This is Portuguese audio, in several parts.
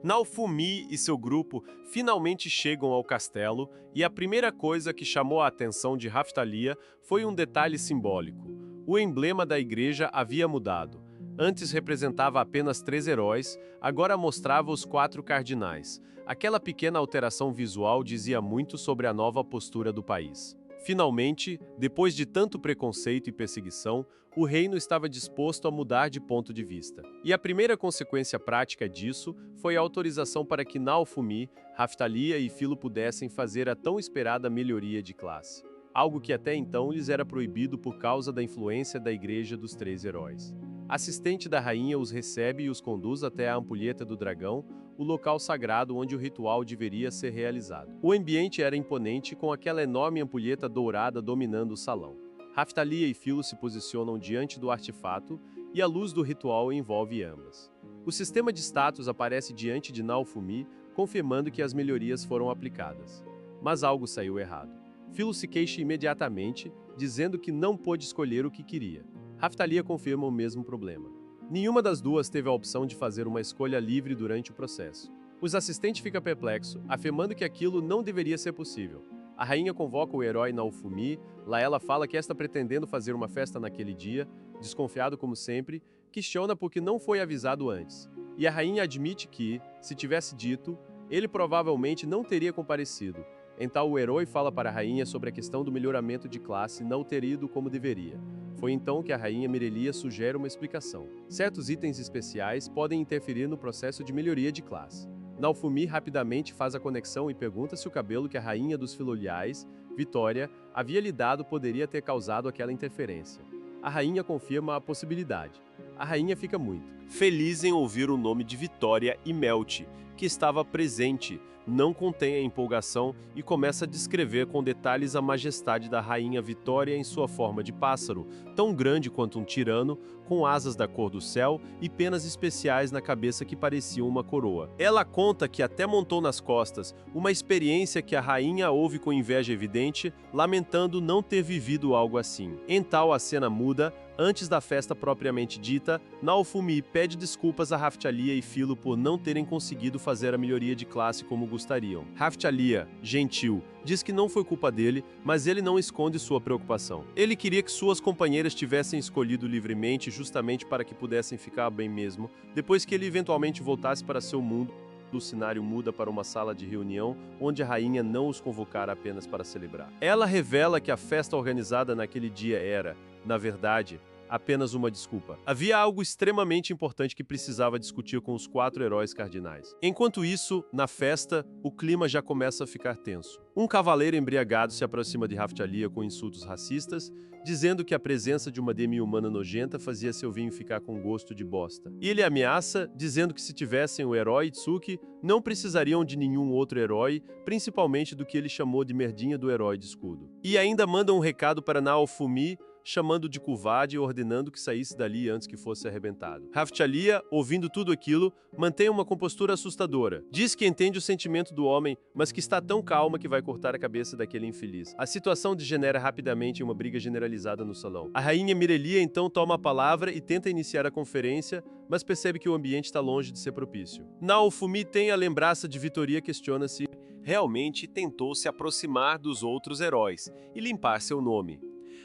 Naofumi e seu grupo finalmente chegam ao castelo e a primeira coisa que chamou a atenção de Raftalia foi um detalhe simbólico. O emblema da igreja havia mudado. Antes representava apenas 3 heróis, agora mostrava os 4 cardinais. Aquela pequena alteração visual dizia muito sobre a nova postura do país. Finalmente, depois de tanto preconceito e perseguição, o reino estava disposto a mudar de ponto de vista. E a primeira consequência prática disso foi a autorização para que Naofumi, Raftalia e Filo pudessem fazer a tão esperada melhoria de classe. Algo que até então lhes era proibido por causa da influência da Igreja dos 3 Heróis. A assistente da rainha os recebe e os conduz até a Ampulheta do Dragão, o local sagrado onde o ritual deveria ser realizado. O ambiente era imponente, com aquela enorme ampulheta dourada dominando o salão. Raftalia e Filo se posicionam diante do artefato e a luz do ritual envolve ambas. O sistema de status aparece diante de Naofumi, confirmando que as melhorias foram aplicadas. Mas algo saiu errado. Filo se queixa imediatamente, dizendo que não pôde escolher o que queria. Raftalia confirma o mesmo problema. Nenhuma das duas teve a opção de fazer uma escolha livre durante o processo. Os assistentes ficam perplexos, afirmando que aquilo não deveria ser possível. A rainha convoca o herói Naofumi, lá ela fala que está pretendendo fazer uma festa naquele dia, desconfiado como sempre, questiona porque não foi avisado antes. E a rainha admite que, se tivesse dito, ele provavelmente não teria comparecido. Então o herói fala para a rainha sobre a questão do melhoramento de classe não ter ido como deveria. Foi então que a rainha Mirelia sugere uma explicação. Certos itens especiais podem interferir no processo de melhoria de classe. Naofumi rapidamente faz a conexão e pergunta se o cabelo que a rainha dos Filoliais, Vitória, havia lhe dado poderia ter causado aquela interferência. A rainha confirma a possibilidade. A rainha fica muito feliz em ouvir o nome de Vitória e Melty, que estava presente, não contém a empolgação e começa a descrever com detalhes a majestade da rainha Vitória em sua forma de pássaro, tão grande quanto um tirano, com asas da cor do céu e penas especiais na cabeça que pareciam uma coroa. Ela conta que até montou nas costas, uma experiência que a rainha ouve com inveja evidente, lamentando não ter vivido algo assim. Então a cena muda. Antes da festa propriamente dita, Naofumi pede desculpas a Raftalia e Filo por não terem conseguido fazer a melhoria de classe como gostariam. Raftalia, gentil, diz que não foi culpa dele, mas ele não esconde sua preocupação. Ele queria que suas companheiras tivessem escolhido livremente justamente para que pudessem ficar bem mesmo, depois que ele eventualmente voltasse para seu mundo. O cenário muda para uma sala de reunião, onde a rainha não os convocara apenas para celebrar. Ela revela que a festa organizada naquele dia era, na verdade, apenas uma desculpa. Havia algo extremamente importante que precisava discutir com os 4 heróis cardinais. Enquanto isso, na festa, o clima já começa a ficar tenso. Um cavaleiro embriagado se aproxima de Raftalia com insultos racistas, dizendo que a presença de uma demi-humana nojenta fazia seu vinho ficar com gosto de bosta. E ele ameaça, dizendo que se tivessem o herói Itsuki, não precisariam de nenhum outro herói, principalmente do que ele chamou de merdinha do herói de escudo. E ainda manda um recado para Naofumi, chamando de covarde e ordenando que saísse dali antes que fosse arrebentado. Raftalia, ouvindo tudo aquilo, mantém uma compostura assustadora. Diz que entende o sentimento do homem, mas que está tão calma que vai cortar a cabeça daquele infeliz. A situação degenera rapidamente em uma briga generalizada no salão. A rainha Mirelia então toma a palavra e tenta iniciar a conferência, mas percebe que o ambiente está longe de ser propício. Naofumi tem a lembrança de Vitória, questiona se realmente tentou se aproximar dos outros heróis e limpar seu nome.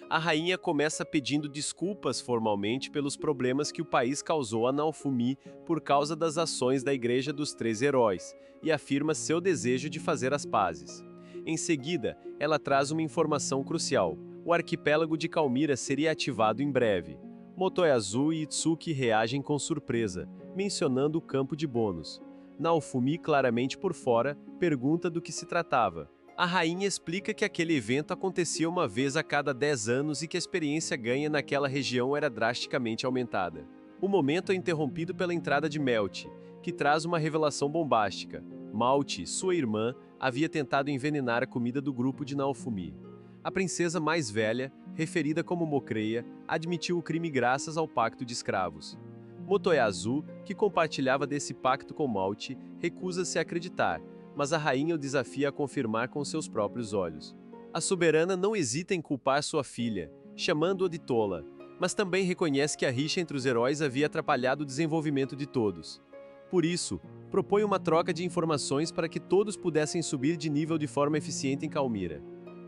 A rainha começa pedindo desculpas formalmente pelos problemas que o país causou a Naofumi por causa das ações da Igreja dos 3 Heróis e afirma seu desejo de fazer as pazes. Em seguida, ela traz uma informação crucial. O arquipélago de Calmira seria ativado em breve. Motoyazu e Itsuki reagem com surpresa, mencionando o campo de bônus. Naofumi, claramente por fora, pergunta do que se tratava. A rainha explica que aquele evento acontecia uma vez a cada 10 anos e que a experiência ganha naquela região era drasticamente aumentada. O momento é interrompido pela entrada de Melty, que traz uma revelação bombástica. Malty, sua irmã, havia tentado envenenar a comida do grupo de Naofumi. A princesa mais velha, referida como Mocreia, admitiu o crime graças ao pacto de escravos. Motoyazu, que compartilhava desse pacto com Malty, recusa-se a acreditar, mas a rainha o desafia a confirmar com seus próprios olhos. A soberana não hesita em culpar sua filha, chamando-a de tola, mas também reconhece que a rixa entre os heróis havia atrapalhado o desenvolvimento de todos. Por isso, propõe uma troca de informações para que todos pudessem subir de nível de forma eficiente em Calmira.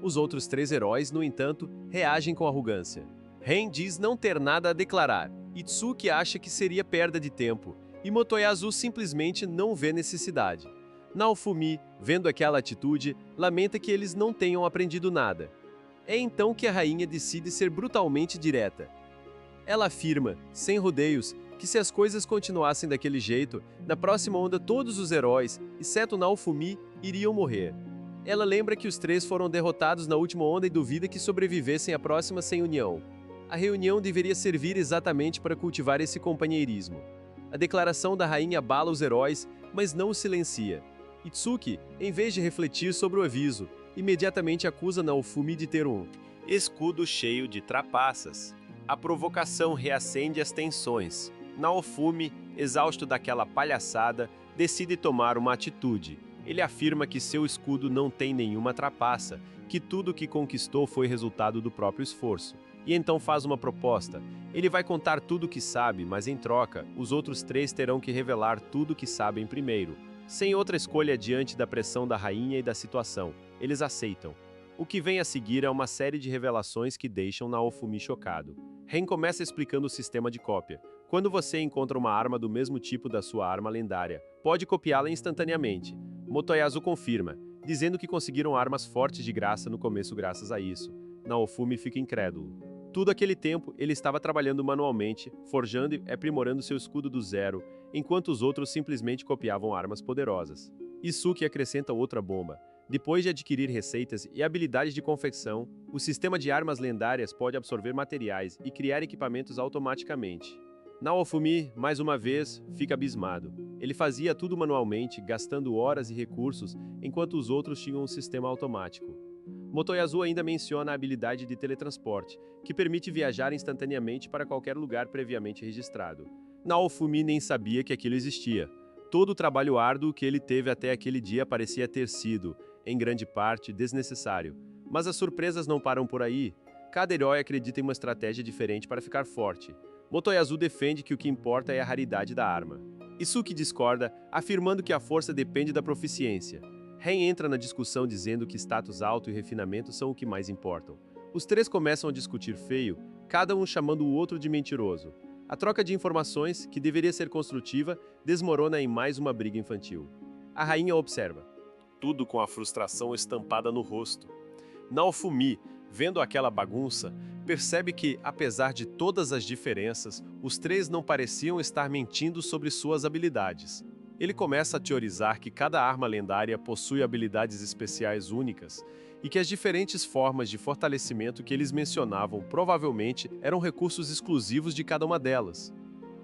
Os outros 3 heróis, no entanto, reagem com arrogância. Ren diz não ter nada a declarar, Itsuki acha que seria perda de tempo, e Motoyasu simplesmente não vê necessidade. Naofumi, vendo aquela atitude, lamenta que eles não tenham aprendido nada. É então que a rainha decide ser brutalmente direta. Ela afirma, sem rodeios, que se as coisas continuassem daquele jeito, na próxima onda todos os heróis, exceto Naofumi, iriam morrer. Ela lembra que os 3 foram derrotados na última onda e duvida que sobrevivessem à próxima sem união. A reunião deveria servir exatamente para cultivar esse companheirismo. A declaração da rainha abala os heróis, mas não os silencia. Itsuki, em vez de refletir sobre o aviso, imediatamente acusa Naofumi de ter um escudo cheio de trapaças. A provocação reacende as tensões. Naofumi, exausto daquela palhaçada, decide tomar uma atitude. Ele afirma que seu escudo não tem nenhuma trapaça, que tudo o que conquistou foi resultado do próprio esforço. E então faz uma proposta. Ele vai contar tudo o que sabe, mas em troca, os outros 3 terão que revelar tudo o que sabem primeiro. Sem outra escolha diante da pressão da rainha e da situação, eles aceitam. O que vem a seguir é uma série de revelações que deixam Naofumi chocado. Ren começa explicando o sistema de cópia. Quando você encontra uma arma do mesmo tipo da sua arma lendária, pode copiá-la instantaneamente. Motoyasu confirma, dizendo que conseguiram armas fortes de graça no começo graças a isso. Naofumi fica incrédulo. Todo aquele tempo, ele estava trabalhando manualmente, forjando e aprimorando seu escudo do zero, enquanto os outros simplesmente copiavam armas poderosas. Itsuki acrescenta outra bomba. Depois de adquirir receitas e habilidades de confecção, o sistema de armas lendárias pode absorver materiais e criar equipamentos automaticamente. Naofumi, mais uma vez, fica abismado. Ele fazia tudo manualmente, gastando horas e recursos, enquanto os outros tinham um sistema automático. Motoyasu ainda menciona a habilidade de teletransporte, que permite viajar instantaneamente para qualquer lugar previamente registrado. Naofumi nem sabia que aquilo existia. Todo o trabalho árduo que ele teve até aquele dia parecia ter sido, em grande parte, desnecessário. Mas as surpresas não param por aí. Cada herói acredita em uma estratégia diferente para ficar forte. Motoyasu defende que o que importa é a raridade da arma. Itsuki discorda, afirmando que a força depende da proficiência. Ren entra na discussão dizendo que status alto e refinamento são o que mais importam. Os 3 começam a discutir feio, cada um chamando o outro de mentiroso. A troca de informações, que deveria ser construtiva, desmorona em mais uma briga infantil. A rainha observa, tudo com a frustração estampada no rosto. Naofumi, vendo aquela bagunça, percebe que, apesar de todas as diferenças, os 3 não pareciam estar mentindo sobre suas habilidades. Ele começa a teorizar que cada arma lendária possui habilidades especiais únicas e que as diferentes formas de fortalecimento que eles mencionavam provavelmente eram recursos exclusivos de cada uma delas.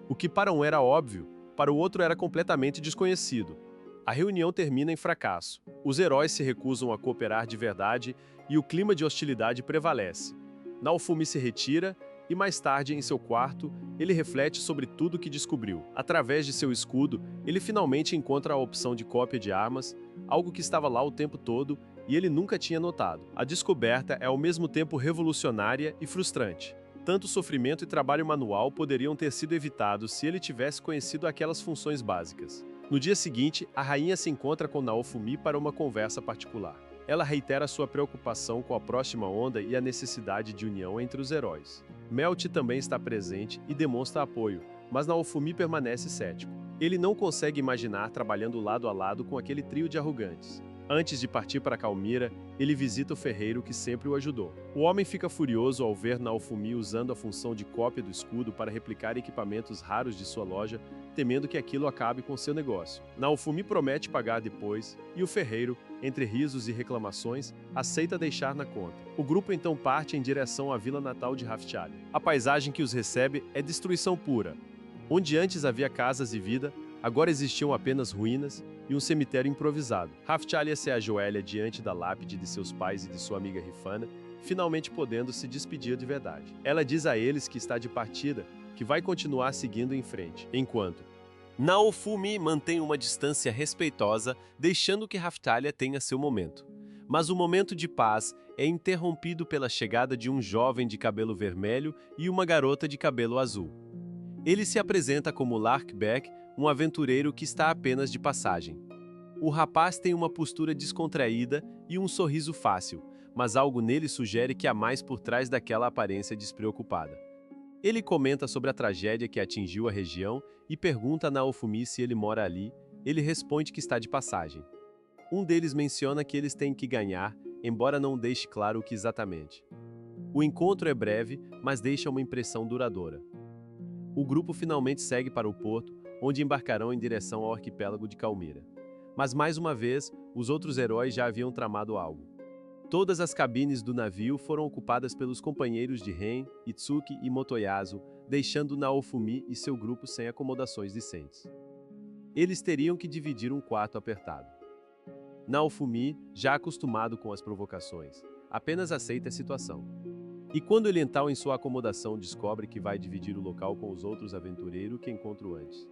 O que para um era óbvio, para o outro era completamente desconhecido. A reunião termina em fracasso. Os heróis se recusam a cooperar de verdade e o clima de hostilidade prevalece. Naofumi se retira e mais tarde, em seu quarto, ele reflete sobre tudo o que descobriu. Através de seu escudo, ele finalmente encontra a opção de cópia de armas, algo que estava lá o tempo todo e ele nunca tinha notado. A descoberta é ao mesmo tempo revolucionária e frustrante. Tanto sofrimento e trabalho manual poderiam ter sido evitados se ele tivesse conhecido aquelas funções básicas. No dia seguinte, a rainha se encontra com Naofumi para uma conversa particular. Ela reitera sua preocupação com a próxima onda e a necessidade de união entre os heróis. Melt também está presente e demonstra apoio, mas Naofumi permanece cético. Ele não consegue imaginar trabalhando lado a lado com aquele trio de arrogantes. Antes de partir para Calmira, ele visita o ferreiro que sempre o ajudou. O homem fica furioso ao ver Naofumi usando a função de cópia do escudo para replicar equipamentos raros de sua loja, temendo que aquilo acabe com seu negócio. Naofumi promete pagar depois, e o ferreiro, entre risos e reclamações, aceita deixar na conta. O grupo então parte em direção à vila natal de Raphtalia. A paisagem que os recebe é destruição pura. Onde antes havia casas e vida, agora existiam apenas ruínas e um cemitério improvisado. Raphtalia se ajoelha diante da lápide de seus pais e de sua amiga Rifana, finalmente podendo se despedir de verdade. Ela diz a eles que está de partida, que vai continuar seguindo em frente, enquanto Naofumi mantém uma distância respeitosa, deixando que Raphtalia tenha seu momento. Mas o momento de paz é interrompido pela chegada de um jovem de cabelo vermelho e uma garota de cabelo azul. Ele se apresenta como Larkbeck, um aventureiro que está apenas de passagem. O rapaz tem uma postura descontraída e um sorriso fácil, mas algo nele sugere que há mais por trás daquela aparência despreocupada. Ele comenta sobre a tragédia que atingiu a região e pergunta a Naofumi se ele mora ali. Ele responde que está de passagem. Um deles menciona que eles têm que ganhar, embora não deixe claro o que exatamente. O encontro é breve, mas deixa uma impressão duradoura. O grupo finalmente segue para o porto, onde embarcarão em direção ao arquipélago de Calmira. Mas mais uma vez, os outros heróis já haviam tramado algo. Todas as cabines do navio foram ocupadas pelos companheiros de Ren, Itsuki e Motoyasu, deixando Naofumi e seu grupo sem acomodações decentes. Eles teriam que dividir um quarto apertado. Naofumi, já acostumado com as provocações, apenas aceita a situação. E quando ele entra em sua acomodação, descobre que vai dividir o local com os outros aventureiros que encontrou antes.